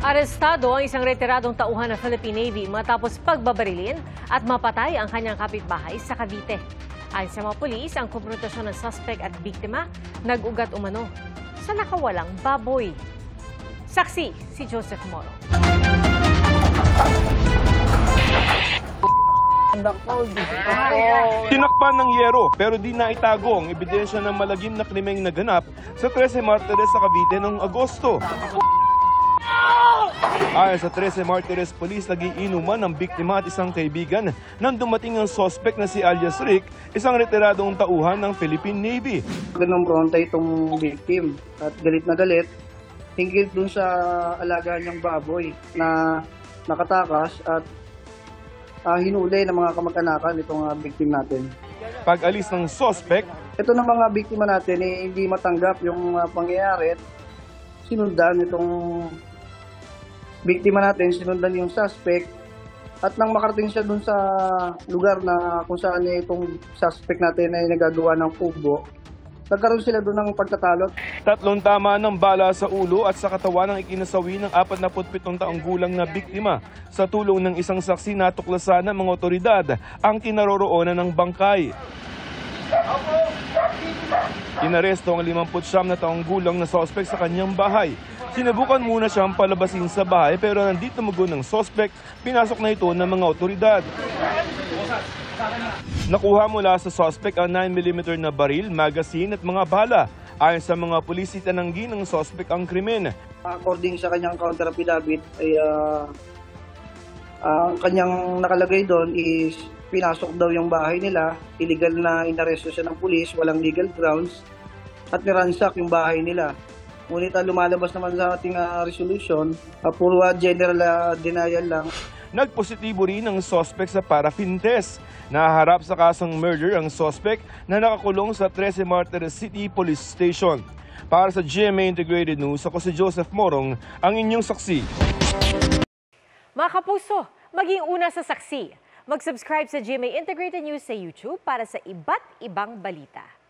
Arestado ang isang retiradong tauhan ng Philippine Navy matapos pagbabarilin at mapatay ang kanyang kapitbahay sa Cavite. Ayon sa mga pulis, ang komprontasyon ng suspect at biktima nag-ugat umano sa nakawalang baboy. Saksi si Joseph Moro. Tinakpan ng yero pero di naitago ang ebidensya ng malagim na krimeng naganap sa 13 Martires sa Cavite noong Agosto. Ayon sa 13 Martires Police, nagiinuman ng biktima at isang kaibigan nang dumating ang suspect na si alias Rick, isang retiradong tauhan ng Philippine Navy. Ginompronta itong victim at galit na galit hinggil dun sa alaga niyang baboy na nakatakas at hinuli ng mga kamag-anakan itong victim natin. Pag-alis ng suspect, ito ng mga biktima natin hindi matanggap yung pangyayari at sinundan itong biktima natin, sinundan yung suspect at nang makarating siya dun sa lugar na kung saan itong suspect natin ay nagagawa ng kubo, nagkaroon sila doon ng pagtatalo. 3 tama ng bala sa ulo at sa katawan ang ikinasawi ng 47 taong gulang na biktima. Sa tulong ng isang saksi, natuklasan ng mga otoridad ang kinaroroonan ng bangkay. Inaresto ang 59 na taong gulang na suspect sa kanyang bahay. Sinubukan muna siyang palabasin sa bahay pero nang di tumugon ng suspect, pinasok na ito ng mga otoridad. Nakuha mula sa suspect ang 9mm na baril, magazine at mga bala. Ayon sa mga pulis, itinanggi ng suspect ang krimen. According sa kanyang counter affidavit, ay ang kanyang nakalagay doon is pinasok daw yung bahay nila, illegal na inaresto siya ng pulis, walang legal grounds, at niransak yung bahay nila. Ngunit lumalabas naman sa ating resolution, puro general denial lang. Nagpositibo rin ang suspect sa paraffin test. Naharap sa kasong murder ang suspect na nakakulong sa 13 Martires City Police Station. Para sa GMA Integrated News, ako si Joseph Morong, ang inyong saksi. Mga kapuso, maging una sa saksi. Mag-subscribe sa GMA Integrated News sa YouTube para sa iba't ibang balita.